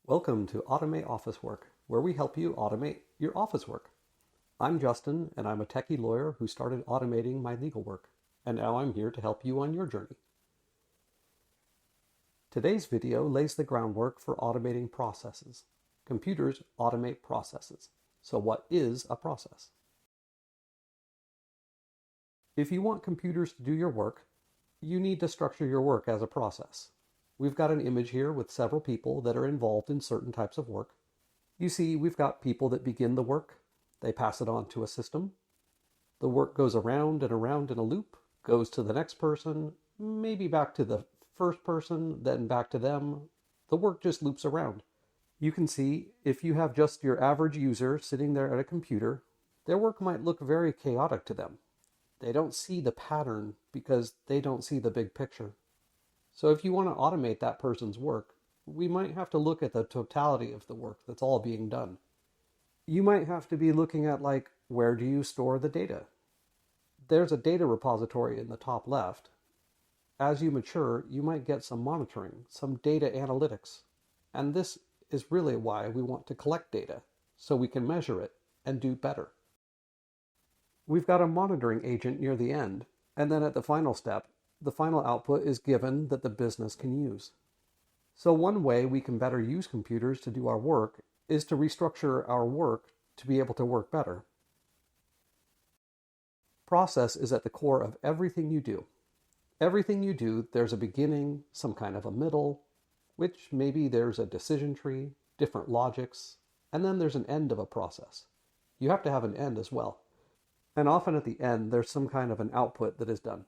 Welcome to Automate Office Work, where we help you automate your office work. I'm Justin, and I'm a techie lawyer who started automating my legal work, and now I'm here to help you on your journey. Today's video lays the groundwork for automating processes. Computers automate processes. So what is a process? If you want computers to do your work, you need to structure your work as a process. We've got an image here with several people that are involved in certain types of work. You see, we've got people that begin the work. They pass it on to a system. The work goes around and around in a loop, goes to the next person, maybe back to the first person, then back to them. The work just loops around. You can see, if you have just your average user sitting there at a computer, their work might look very chaotic to them. They don't see the pattern because they don't see the big picture. So if you want to automate that person's work, we might have to look at the totality of the work that's all being done. You might have to be looking at, like, where do you store the data? There's a data repository in the top left. As you mature, you might get some monitoring, some data analytics. And this is really why we want to collect data, so we can measure it and do better. We've got a monitoring agent near the end, and then at the final step, the final output is given that the business can use. So one way we can better use computers to do our work is to restructure our work to be able to work better. Process is at the core of everything you do. Everything you do, there's a beginning, some kind of a middle, which maybe there's a decision tree, different logics, and then there's an end of a process. You have to have an end as well. And often at the end, there's some kind of an output that is done.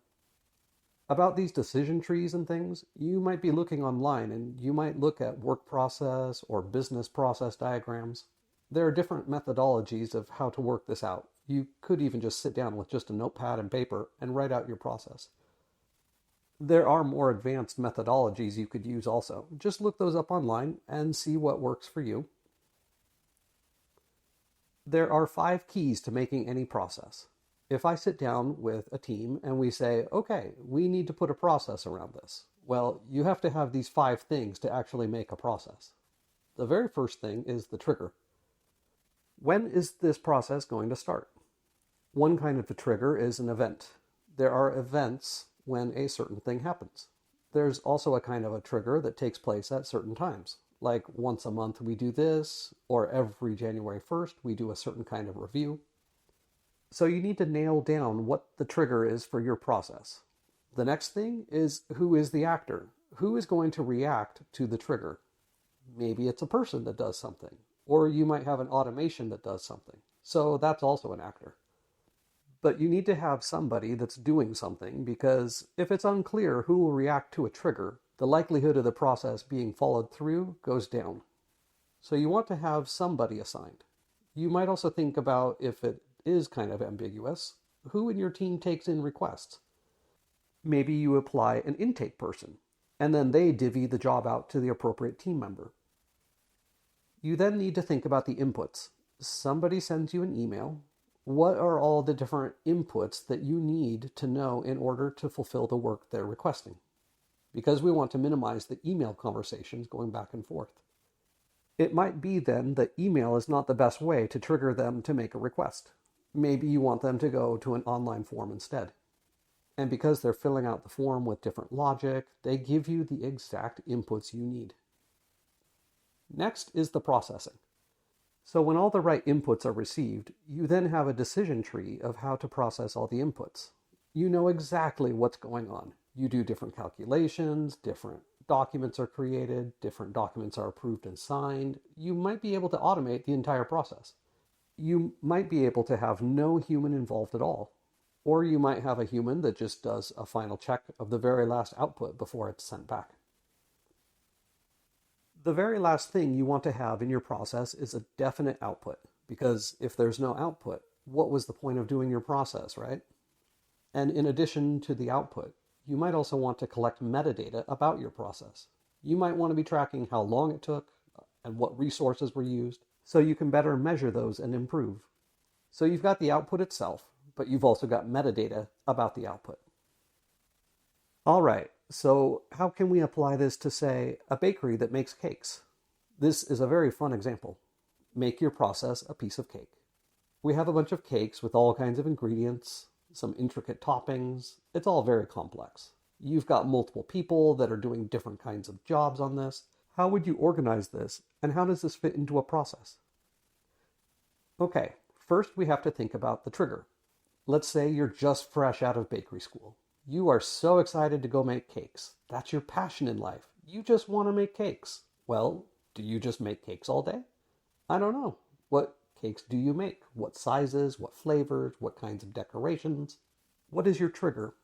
About these decision trees and things, you might be looking online and you might look at work process or business process diagrams. There are different methodologies of how to work this out. You could even just sit down with just a notepad and paper and write out your process. There are more advanced methodologies you could use also. Just look those up online and see what works for you. There are 5 keys to making any process. If I sit down with a team and we say, okay, we need to put a process around this. Well, you have to have these 5 things to actually make a process. The very first thing is the trigger. When is this process going to start? One kind of a trigger is an event. There are events when a certain thing happens. There's also a kind of a trigger that takes place at certain times. Like once a month we do this, or every January 1st we do a certain kind of review. So you need to nail down what the trigger is for your process. The next thing is, who is the actor? Who is going to react to the trigger? Maybe it's a person that does something, or you might have an automation that does something. So that's also an actor. But you need to have somebody that's doing something, because if it's unclear who will react to a trigger, the likelihood of the process being followed through goes down. So you want to have somebody assigned. You might also think about, if it is kind of ambiguous, who in your team takes in requests. Maybe you apply an intake person, and then they divvy the job out to the appropriate team member. You then need to think about the inputs. Somebody sends you an email. What are all the different inputs that you need to know in order to fulfill the work they're requesting? Because we want to minimize the email conversations going back and forth. It might be then that email is not the best way to trigger them to make a request. Maybe you want them to go to an online form instead. And because they're filling out the form with different logic, they give you the exact inputs you need. Next is the processing. So when all the right inputs are received, you then have a decision tree of how to process all the inputs. You know exactly what's going on. You do different calculations, different documents are created, different documents are approved and signed. You might be able to automate the entire process. You might be able to have no human involved at all. Or you might have a human that just does a final check of the very last output before it's sent back. The very last thing you want to have in your process is a definite output, because if there's no output, what was the point of doing your process, right? And in addition to the output, you might also want to collect metadata about your process. You might want to be tracking how long it took and what resources were used, so you can better measure those and improve. So you've got the output itself, but you've also got metadata about the output. All right, so how can we apply this to, say, a bakery that makes cakes? This is a very fun example. Make your process a piece of cake. We have a bunch of cakes with all kinds of ingredients, some intricate toppings. It's all very complex. You've got multiple people that are doing different kinds of jobs on this. How would you organize this, and how does this fit into a process? Okay, first we have to think about the trigger. Let's say you're just fresh out of bakery school. You are so excited to go make cakes. That's your passion in life. You just want to make cakes. Well, do you just make cakes all day? I don't know. What cakes do you make? What sizes? What flavors? What kinds of decorations? What is your trigger?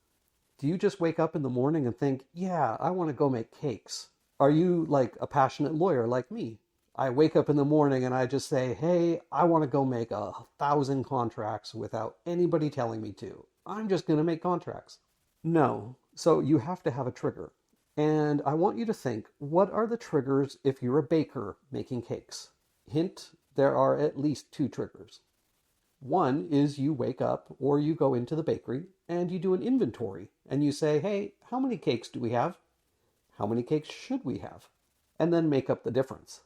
Do you just wake up in the morning and think, yeah, I want to go make cakes? Are you like a passionate lawyer like me? I wake up in the morning and I just say, hey, I want to go make 1,000 contracts without anybody telling me to. I'm just going to make contracts. No. So you have to have a trigger. And I want you to think, what are the triggers if you're a baker making cakes? Hint, there are at least 2 triggers. One is you wake up or you go into the bakery and you do an inventory and you say, hey, how many cakes do we have? How many cakes should we have? And then make up the difference.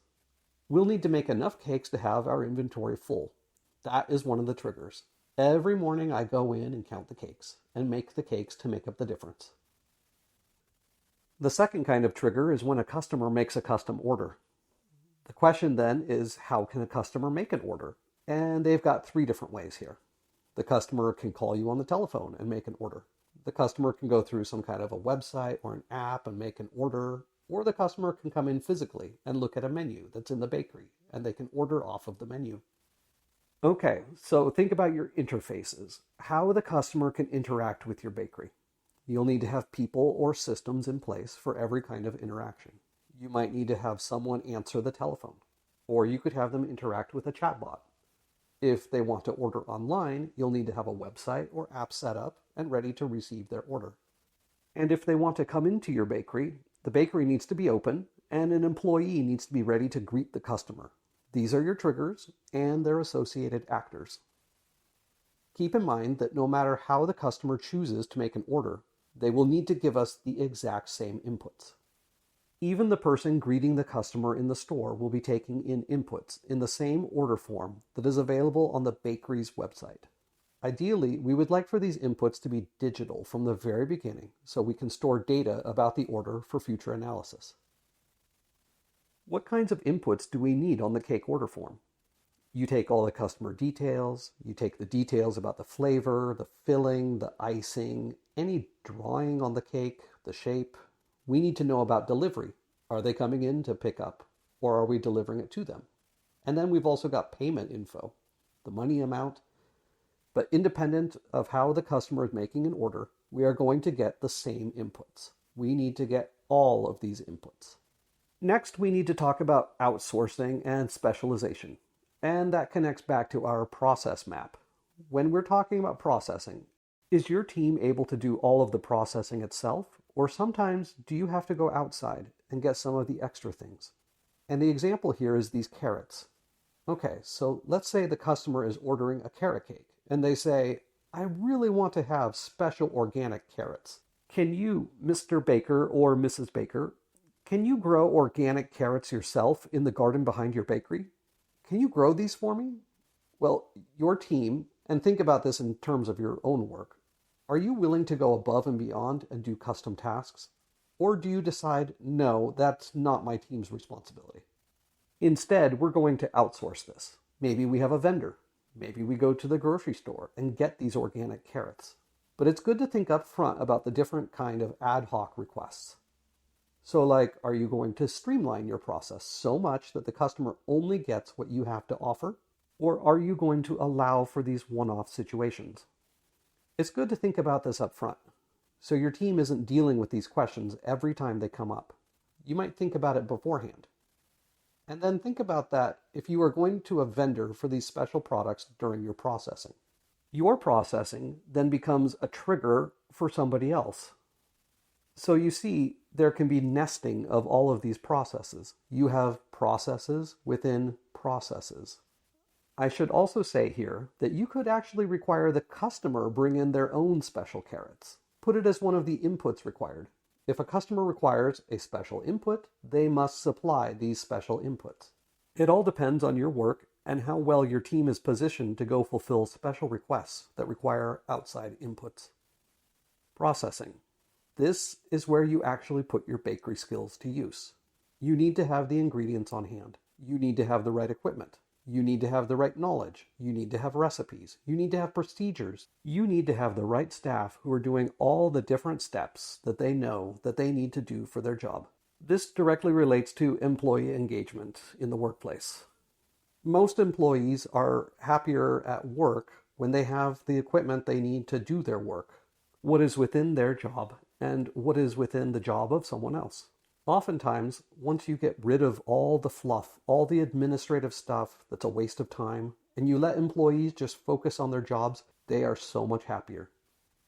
We'll need to make enough cakes to have our inventory full. That is one of the triggers. Every morning I go in and count the cakes and make the cakes to make up the difference. The second kind of trigger is when a customer makes a custom order. The question then is, how can a customer make an order? And they've got 3 different ways here. The customer can call you on the telephone and make an order. The customer can go through some kind of a website or an app and make an order. Or the customer can come in physically and look at a menu that's in the bakery, and they can order off of the menu. Okay, so think about your interfaces. How the customer can interact with your bakery. You'll need to have people or systems in place for every kind of interaction. You might need to have someone answer the telephone, or you could have them interact with a chatbot. If they want to order online, you'll need to have a website or app set up and ready to receive their order. And if they want to come into your bakery, the bakery needs to be open and an employee needs to be ready to greet the customer. These are your triggers and their associated actors. Keep in mind that no matter how the customer chooses to make an order, they will need to give us the exact same inputs. Even the person greeting the customer in the store will be taking in inputs in the same order form that is available on the bakery's website. Ideally, we would like for these inputs to be digital from the very beginning so we can store data about the order for future analysis. What kinds of inputs do we need on the cake order form? You take all the customer details, you take the details about the flavor, the filling, the icing, any drawing on the cake, the shape. We need to know about delivery. Are they coming in to pick up, or are we delivering it to them? And then we've also got payment info, the money amount. But independent of how the customer is making an order, we are going to get the same inputs. We need to get all of these inputs. Next, we need to talk about outsourcing and specialization. And that connects back to our process map. When we're talking about processing, is your team able to do all of the processing itself? Or sometimes do you have to go outside and get some of the extra things? And the example here is these carrots. Okay, so let's say the customer is ordering a carrot cake and they say, I really want to have special organic carrots. Can you, Mr. Baker or Mrs. Baker, can you grow organic carrots yourself in the garden behind your bakery? Can you grow these for me? Well, your team, and think about this in terms of your own work, are you willing to go above and beyond and do custom tasks? Or do you decide, no, that's not my team's responsibility? Instead, we're going to outsource this. Maybe we have a vendor. Maybe we go to the grocery store and get these organic carrots. But it's good to think up front about the different kind of ad hoc requests. So like, are you going to streamline your process so much that the customer only gets what you have to offer? Or are you going to allow for these one-off situations? It's good to think about this up front, so your team isn't dealing with these questions every time they come up. You might think about it beforehand. And then think about that if you are going to a vendor for these special products during your processing. Your processing then becomes a trigger for somebody else. So you see, there can be nesting of all of these processes. You have processes within processes. I should also say here that you could actually require the customer bring in their own special carrots. Put it as one of the inputs required. If a customer requires a special input, they must supply these special inputs. It all depends on your work and how well your team is positioned to go fulfill special requests that require outside inputs. Processing. This is where you actually put your bakery skills to use. You need to have the ingredients on hand. You need to have the right equipment. You need to have the right knowledge. You need to have recipes. You need to have procedures. You need to have the right staff who are doing all the different steps that they know that they need to do for their job. This directly relates to employee engagement in the workplace. Most employees are happier at work when they have the equipment they need to do their work, what is within their job, and what is within the job of someone else. Oftentimes, once you get rid of all the fluff, all the administrative stuff that's a waste of time, and you let employees just focus on their jobs, they are so much happier.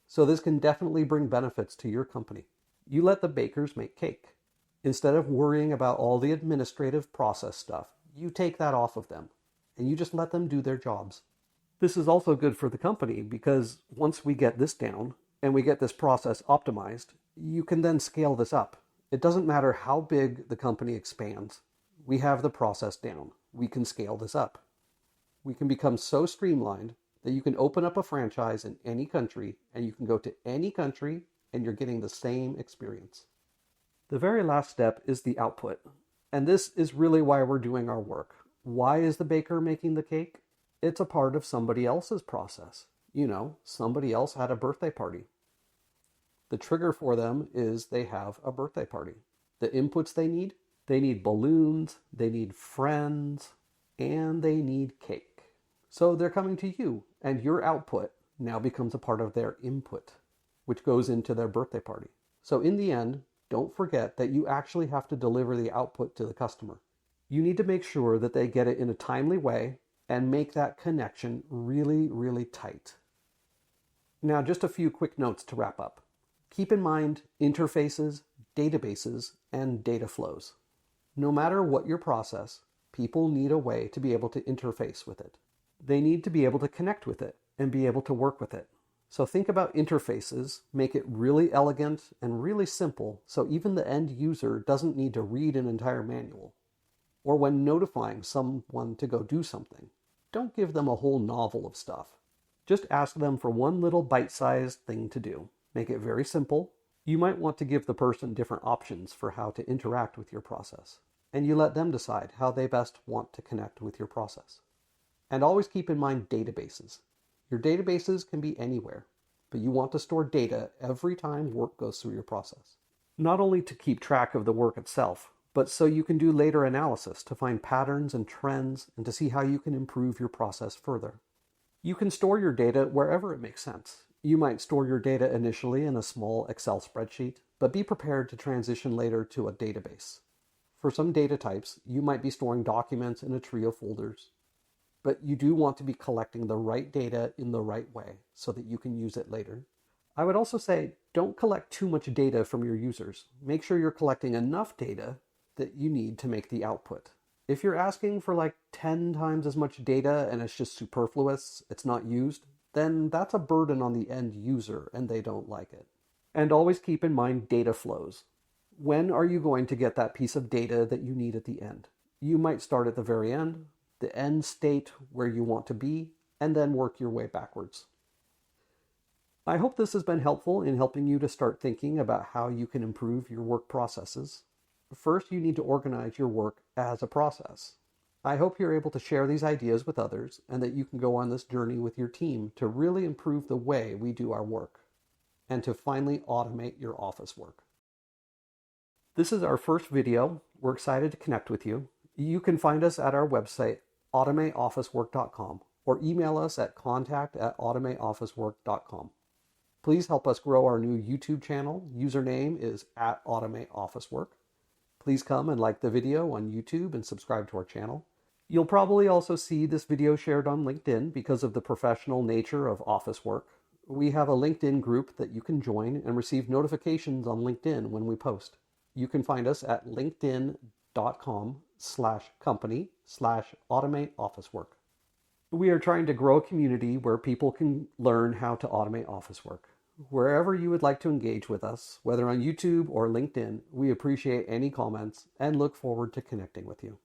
So this can definitely bring benefits to your company. You let the bakers make cake. Instead of worrying about all the administrative process stuff, you take that off of them, and you just let them do their jobs. This is also good for the company because once we get this down, and we get this process optimized, you can then scale this up. It doesn't matter how big the company expands. We have the process down. We can scale this up. We can become so streamlined that you can open up a franchise in any country and you can go to any country and you're getting the same experience. The very last step is the output. And this is really why we're doing our work. Why is the baker making the cake? It's a part of somebody else's process. Somebody else had a birthday party. The trigger for them is they have a birthday party. The inputs they need balloons, they need friends, and they need cake. So they're coming to you, and your output now becomes a part of their input, which goes into their birthday party. So in the end, don't forget that you actually have to deliver the output to the customer. You need to make sure that they get it in a timely way and make that connection really, really tight. Now, just a few quick notes to wrap up. Keep in mind interfaces, databases, and data flows. No matter what your process, people need a way to be able to interface with it. They need to be able to connect with it and be able to work with it. So think about interfaces, make it really elegant and really simple so even the end user doesn't need to read an entire manual. Or when notifying someone to go do something, don't give them a whole novel of stuff. Just ask them for one little bite-sized thing to do. Make it very simple. You might want to give the person different options for how to interact with your process, and you let them decide how they best want to connect with your process. And always keep in mind databases. Your databases can be anywhere, but you want to store data every time work goes through your process. Not only to keep track of the work itself, but so you can do later analysis to find patterns and trends and to see how you can improve your process further. You can store your data wherever it makes sense. You might store your data initially in a small Excel spreadsheet, but be prepared to transition later to a database. For some data types, you might be storing documents in a tree of folders, but you do want to be collecting the right data in the right way so that you can use it later. I would also say, don't collect too much data from your users. Make sure you're collecting enough data that you need to make the output. If you're asking for like 10 times as much data and it's just superfluous, it's not used, then that's a burden on the end user and they don't like it. And always keep in mind data flows. When are you going to get that piece of data that you need at the end? You might start at the very end, the end state where you want to be, and then work your way backwards. I hope this has been helpful in helping you to start thinking about how you can improve your work processes. First, you need to organize your work as a process. I hope you're able to share these ideas with others and that you can go on this journey with your team to really improve the way we do our work and to finally automate your office work. This is our first video. We're excited to connect with you. You can find us at our website, automateofficework.com, or email us at contact@automateofficework.com. Please help us grow our new YouTube channel. Username is @automateofficework. Please come and like the video on YouTube and subscribe to our channel. You'll probably also see this video shared on LinkedIn because of the professional nature of office work. We have a LinkedIn group that you can join and receive notifications on LinkedIn when we post. You can find us at linkedin.com/company/automateofficework. We are trying to grow a community where people can learn how to automate office work. Wherever you would like to engage with us, whether on YouTube or LinkedIn, we appreciate any comments and look forward to connecting with you.